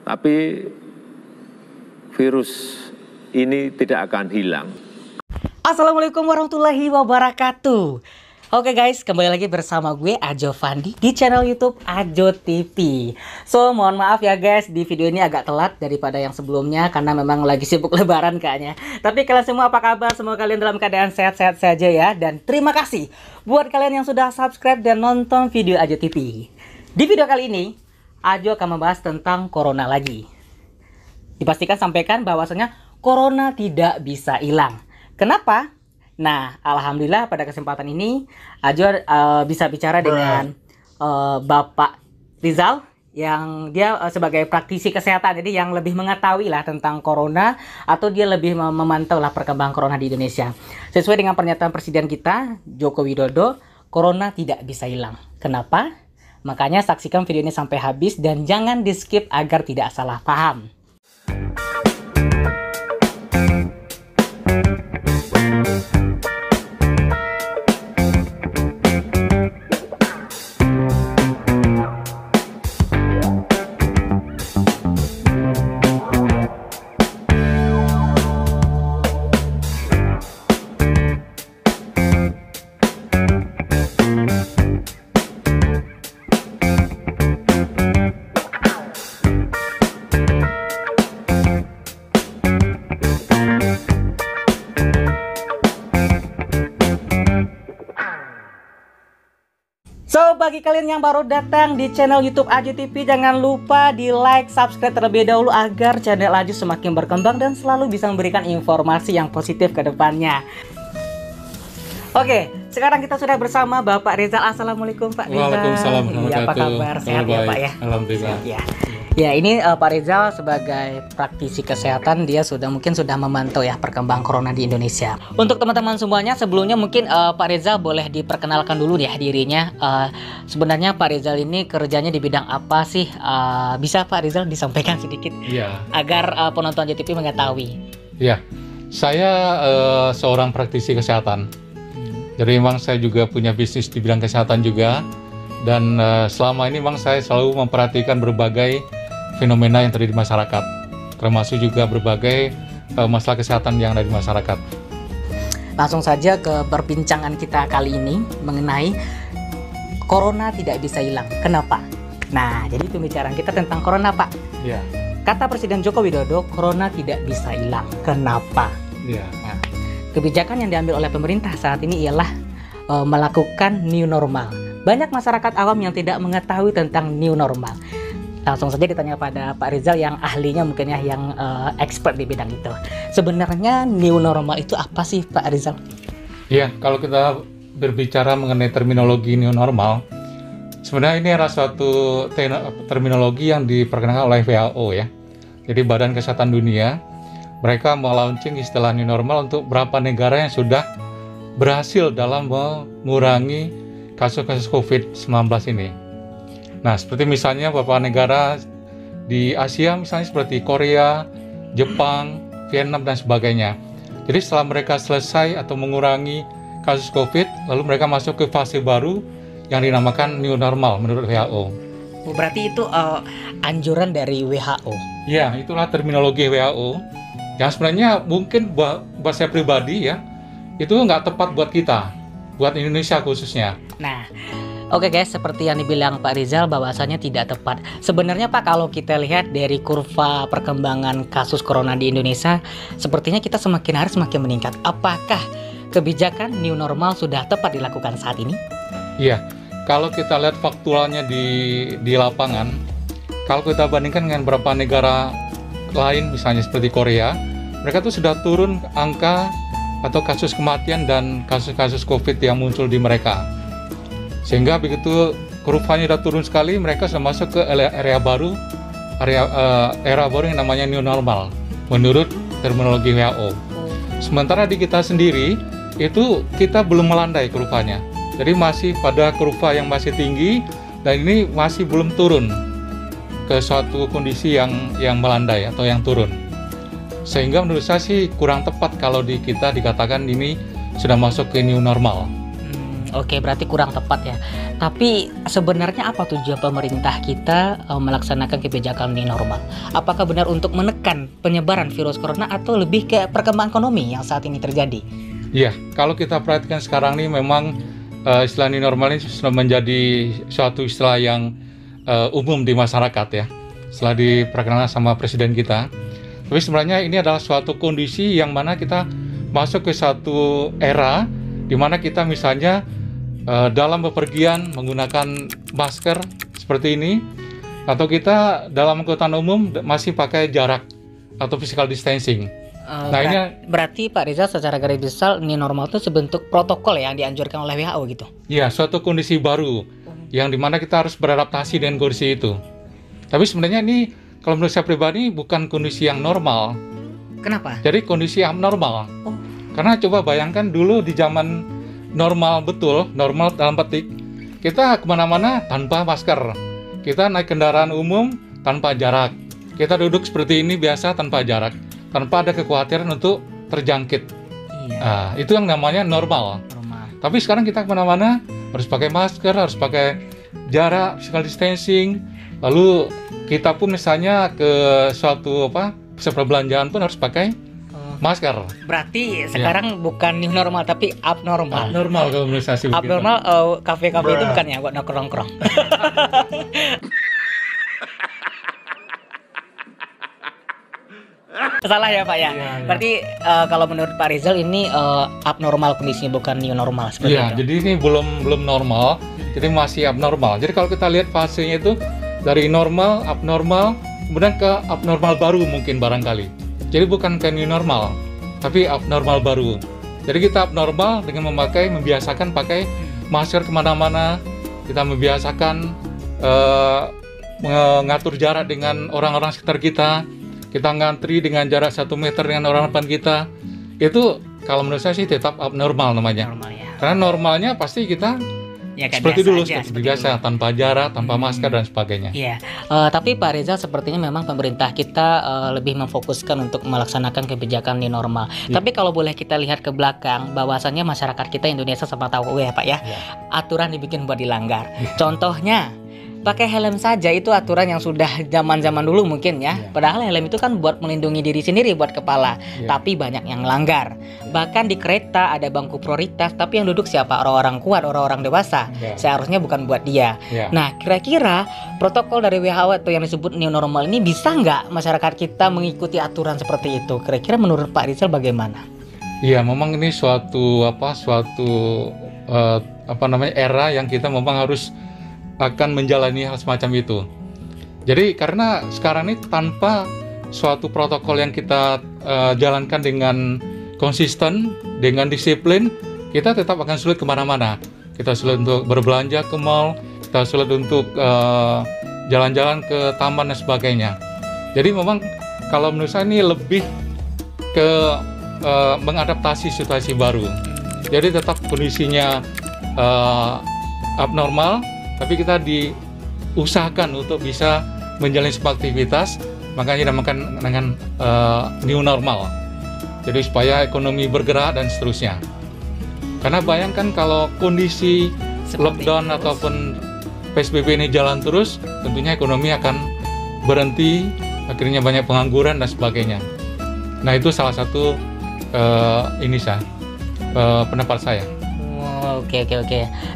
Tapi virus ini tidak akan hilang. Assalamualaikum warahmatullahi wabarakatuh. Oke guys, kembali lagi bersama gue Ajo Fandi di channel YouTube Ajo TV. So, mohon maaf ya guys, di video ini agak telat daripada yang sebelumnya karena memang lagi sibuk lebaran kayaknya. Tapi kalian semua apa kabar? Semoga kalian dalam keadaan sehat-sehat saja ya. Dan terima kasih buat kalian yang sudah subscribe dan nonton video Ajo TV. Di video kali ini, Ajo akan membahas tentang corona lagi. Dipastikan sampaikan bahwasanya corona tidak bisa hilang. Kenapa? Nah, alhamdulillah pada kesempatan ini Ajo bisa bicara dengan Bapak Rizal yang dia sebagai praktisi kesehatan, jadi yang lebih mengetahui lah tentang corona atau dia lebih memantau lah perkembangan corona di Indonesia. Sesuai dengan pernyataan Presiden kita Joko Widodo, corona tidak bisa hilang. Kenapa? Makanya saksikan video ini sampai habis dan jangan di skip agar tidak salah paham. So, bagi kalian yang baru datang di channel YouTube Ajo TV, jangan lupa di like, subscribe terlebih dahulu agar channel Ajo semakin berkembang dan selalu bisa memberikan informasi yang positif ke depannya. Oke, sekarang kita sudah bersama Bapak Rizal. Assalamualaikum Pak Rizal. Waalaikumsalam. Ya, apa kabar? Sehat ya Pak ya? Alhamdulillah. Ya. Ya, ini Pak Rizal sebagai praktisi kesehatan, dia mungkin sudah memantau ya perkembangan corona di Indonesia. Untuk teman-teman semuanya, sebelumnya mungkin Pak Rizal boleh diperkenalkan dulu ya dirinya. Sebenarnya Pak Rizal ini kerjanya di bidang apa sih? Bisa Pak Rizal disampaikan sedikit Ya. agar penonton JTV mengetahui. Ya, saya seorang praktisi kesehatan. Jadi memang saya juga punya bisnis di bidang kesehatan juga. Dan selama ini memang saya selalu memperhatikan berbagai fenomena yang terjadi di masyarakat, termasuk juga berbagai masalah kesehatan yang ada di masyarakat. Langsung saja ke perbincangan kita kali ini mengenai corona tidak bisa hilang. Kenapa? Nah, jadi pembicaraan kita tentang corona, Pak. Ya. Kata Presiden Joko Widodo, corona tidak bisa hilang. Kenapa? Ya. Nah, kebijakan yang diambil oleh pemerintah saat ini ialah melakukan new normal. Banyak masyarakat awam yang tidak mengetahui tentang new normal. Langsung saja ditanya pada Pak Rizal yang ahlinya mungkin ya, yang expert di bidang itu. Sebenarnya new normal itu apa sih Pak Rizal? Ya, kalau kita berbicara mengenai terminologi new normal, sebenarnya ini adalah suatu terminologi yang diperkenalkan oleh WHO ya. Jadi Badan Kesehatan Dunia, mereka melaunching istilah new normal untuk beberapa negara yang sudah berhasil dalam mengurangi kasus-kasus COVID-19 ini. Nah, seperti misalnya beberapa negara di Asia, misalnya seperti Korea, Jepang, Vietnam, dan sebagainya. Jadi setelah mereka selesai atau mengurangi kasus COVID, lalu mereka masuk ke fase baru yang dinamakan new normal menurut WHO. Berarti itu anjuran dari WHO? Ya, itulah terminologi WHO. Yang sebenarnya mungkin buat saya pribadi ya, itu nggak tepat buat kita, buat Indonesia khususnya. Nah, oke guys, seperti yang dibilang Pak Rizal bahwasanya tidak tepat. Sebenarnya Pak, kalau kita lihat dari kurva perkembangan kasus corona di Indonesia, sepertinya kita semakin hari semakin meningkat. Apakah kebijakan new normal sudah tepat dilakukan saat ini? Iya, kalau kita lihat faktualnya di lapangan, kalau kita bandingkan dengan beberapa negara lain, misalnya seperti Korea, mereka tuh sudah turun angka atau kasus kematian dan kasus-kasus COVID yang muncul di mereka. Sehingga begitu kurvanya sudah turun sekali, mereka sudah masuk ke era baru yang namanya new normal menurut terminologi WHO. Sementara di kita sendiri itu kita belum melandai kurvanya, jadi masih pada kurva yang masih tinggi dan ini masih belum turun ke suatu kondisi yang melandai atau yang turun. Sehingga menurut saya sih kurang tepat kalau di kita dikatakan ini sudah masuk ke new normal. Oke, berarti kurang tepat ya. Tapi sebenarnya apa tujuan pemerintah kita melaksanakan kebijakan new normal? Apakah benar untuk menekan penyebaran virus corona atau lebih ke perkembangan ekonomi yang saat ini terjadi? Iya, kalau kita perhatikan sekarang nih memang istilah new normal ini sudah menjadi suatu istilah yang umum di masyarakat ya. Setelah diperkenalkan sama presiden kita. Tapi sebenarnya ini adalah suatu kondisi yang mana kita masuk ke satu era di mana kita misalnya dalam bepergian menggunakan masker seperti ini, atau kita dalam angkutan umum masih pakai jarak atau physical distancing. Nah ini berarti Pak Rizal secara garis besar new normal itu sebentuk protokol yang dianjurkan oleh WHO gitu? Ya, suatu kondisi baru yang dimana kita harus beradaptasi dengan kondisi itu. Tapi sebenarnya ini kalau menurut saya pribadi bukan kondisi yang normal. Kenapa? Jadi kondisi abnormal. Karena coba bayangkan dulu di zaman normal betul, normal dalam petik, kita kemana-mana tanpa masker, kita naik kendaraan umum tanpa jarak, kita duduk seperti ini biasa tanpa jarak, tanpa ada kekhawatiran untuk terjangkit. Nah, itu yang namanya normal. Tapi sekarang kita kemana-mana harus pakai masker, harus pakai jarak, physical distancing, lalu kita pun misalnya ke suatu pusat perbelanjaan pun harus pakai masker. Berarti sekarang bukan new normal tapi abnormal. Abnormal kalau menurut saya sih begitu. Abnormal kafe-kafe itu bukan ya buat nongkrong-nongkrong. Salah ya Pak ya. Berarti kalau menurut Pak Rizal ini abnormal kondisinya bukan new normal seperti itu. Jadi ini belum normal, jadi masih abnormal. Jadi kalau kita lihat fasenya itu dari normal, abnormal, kemudian ke abnormal baru mungkin barangkali. Jadi bukan ke new normal, tapi abnormal baru. Jadi kita abnormal dengan membiasakan pakai masker kemana-mana. Kita membiasakan mengatur jarak dengan orang-orang sekitar kita. Kita ngantri dengan jarak 1 meter dengan orang depan kita. Itu kalau menurut saya sih tetap abnormal namanya. Normal ya. Karena normalnya pasti kita Ya, seperti dulu, seperti biasa, tanpa jarak, tanpa masker dan sebagainya. Iya, tapi Pak Rizal sepertinya memang pemerintah kita lebih memfokuskan untuk melaksanakan kebijakan new normal. Tapi kalau boleh kita lihat ke belakang, bahwasannya masyarakat kita Indonesia sama tahu ya Pak ya, aturan dibikin buat dilanggar. Contohnya, pakai helm saja itu aturan yang sudah zaman-zaman dulu mungkin ya. Padahal helm itu kan buat melindungi diri sendiri buat kepala. Tapi banyak yang melanggar. Bahkan di kereta ada bangku prioritas, tapi yang duduk siapa? Orang-orang kuat, orang-orang dewasa. Seharusnya bukan buat dia. Nah, kira-kira protokol dari WHO atau yang disebut new normal ini bisa nggak masyarakat kita mengikuti aturan seperti itu? Kira-kira menurut Pak Rizal bagaimana? Iya, memang ini suatu era yang kita memang harus akan menjalani hal semacam itu. Jadi karena sekarang ini tanpa suatu protokol yang kita jalankan dengan konsisten, dengan disiplin, kita tetap akan sulit kemana-mana. Kita sulit untuk berbelanja ke mall, kita sulit untuk jalan-jalan ke taman dan sebagainya. Jadi memang kalau menurut saya ini lebih ke mengadaptasi situasi baru. Jadi tetap kondisinya abnormal, tapi kita diusahakan untuk bisa menjalani sebuah aktivitas, makanya dinamakan dengan new normal. Jadi supaya ekonomi bergerak dan seterusnya. Karena bayangkan kalau kondisi lockdown ataupun PSBB ini jalan terus, tentunya ekonomi akan berhenti, akhirnya banyak pengangguran dan sebagainya. Nah itu salah satu pendapat saya. Oke.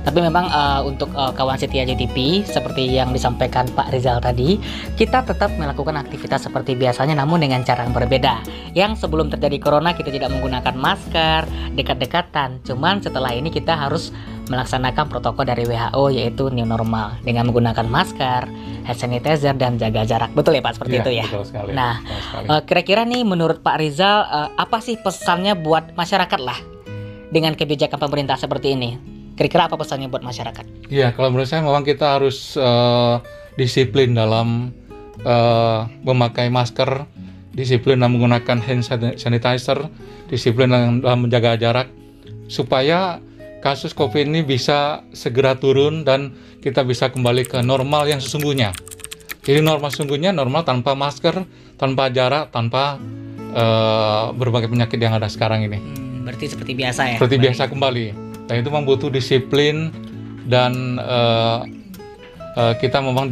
Tapi memang untuk kawan setia AJOTV seperti yang disampaikan Pak Rizal tadi, kita tetap melakukan aktivitas seperti biasanya namun dengan cara yang berbeda. Yang sebelum terjadi corona kita tidak menggunakan masker, dekat-dekatan. Cuman setelah ini kita harus melaksanakan protokol dari WHO yaitu new normal dengan menggunakan masker, hand sanitizer dan jaga jarak. Betul ya Pak seperti itu ya? Betul sekali. Nah, kira-kira nih menurut Pak Rizal apa sih pesannya buat masyarakat lah? Dengan kebijakan pemerintah seperti ini, kira-kira apa pesannya buat masyarakat? Iya, kalau menurut saya memang kita harus disiplin dalam memakai masker, disiplin dalam menggunakan hand sanitizer, disiplin dalam menjaga jarak, supaya kasus COVID ini bisa segera turun dan kita bisa kembali ke normal yang sesungguhnya. Jadi normal sesungguhnya normal tanpa masker, tanpa jarak, tanpa berbagai penyakit yang ada sekarang ini. Berarti seperti biasa ya? Seperti biasa kembali. Dan itu memang butuh disiplin dan kita memang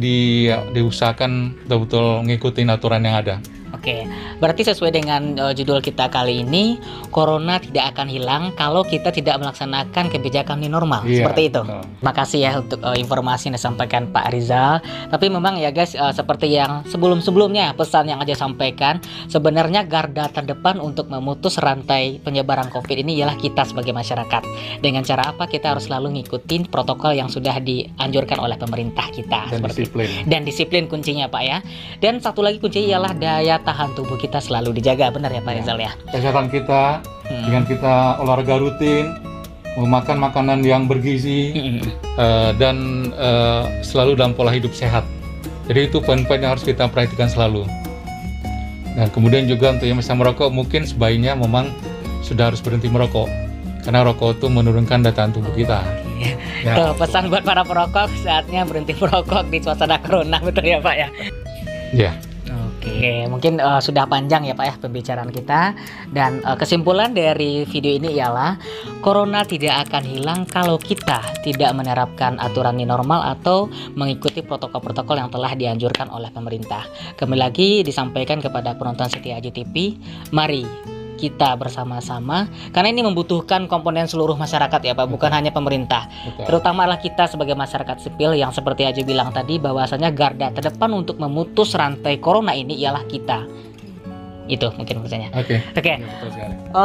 diusahakan betul-betul ngikutin aturan yang ada. Oke, berarti sesuai dengan judul kita kali ini, Corona tidak akan hilang kalau kita tidak melaksanakan kebijakan new normal. Seperti itu. Betul. Makasih ya untuk informasi yang disampaikan Pak Rizal. Tapi memang ya guys, seperti yang sebelum-sebelumnya pesan yang aja sampaikan, sebenarnya garda terdepan untuk memutus rantai penyebaran COVID ini ialah kita sebagai masyarakat. Dengan cara apa? Kita harus selalu ngikutin protokol yang sudah dianjurkan oleh pemerintah kita. Dan seperti disiplin. Dan disiplin kuncinya Pak ya. Dan satu lagi kuncinya ialah daya tahan tubuh kita selalu dijaga, benar ya Pak Rizal ya. Kesehatan kita dengan kita olahraga rutin, memakan makanan yang bergizi, dan selalu dalam pola hidup sehat. Jadi itu poin-poin yang harus kita perhatikan selalu. Dan kemudian juga untuk yang bisa merokok, mungkin sebaiknya memang sudah harus berhenti merokok, karena rokok itu menurunkan daya tahan tubuh kita. Ya. Tuh, pesan buat para perokok, saatnya berhenti merokok di suasana corona, betul ya Pak ya. Ya. Oke, mungkin sudah panjang ya Pak ya pembicaraan kita. Dan kesimpulan dari video ini ialah Corona tidak akan hilang kalau kita tidak menerapkan aturan new normal atau mengikuti protokol-protokol yang telah dianjurkan oleh pemerintah. Kembali lagi disampaikan kepada penonton setia AJTV, mari kita bersama-sama, karena ini membutuhkan komponen seluruh masyarakat ya Pak, bukan hanya pemerintah. Terutama lah kita sebagai masyarakat sipil yang seperti Ajo bilang tadi, bahwasanya garda terdepan untuk memutus rantai corona ini ialah kita. Itu mungkin pesannya. Oke.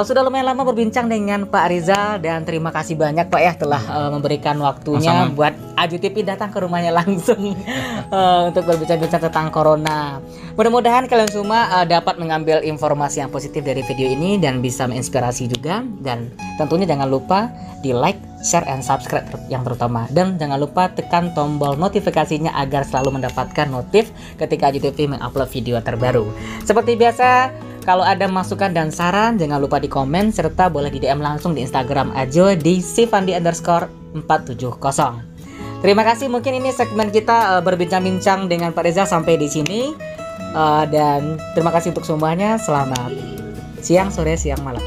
Sudah lumayan lama berbincang dengan Pak Rizal dan terima kasih banyak Pak ya telah memberikan waktunya buat Ajo TV datang ke rumahnya langsung untuk berbincang-bincang tentang corona. Mudah-mudahan kalian semua dapat mengambil informasi yang positif dari video ini dan bisa menginspirasi juga. Dan tentunya jangan lupa di like, share, and subscribe yang terutama. Dan jangan lupa tekan tombol notifikasinya agar selalu mendapatkan notif ketika Ajo TV mengupload video terbaru. Seperti biasa, kalau ada masukan dan saran jangan lupa di komen serta boleh di DM langsung di Instagram Ajo di @sifandi_470. Terima kasih, mungkin ini segmen kita berbincang-bincang dengan Pak Rizal sampai di sini. Dan terima kasih untuk semuanya. Selamat siang, sore, siang, malam.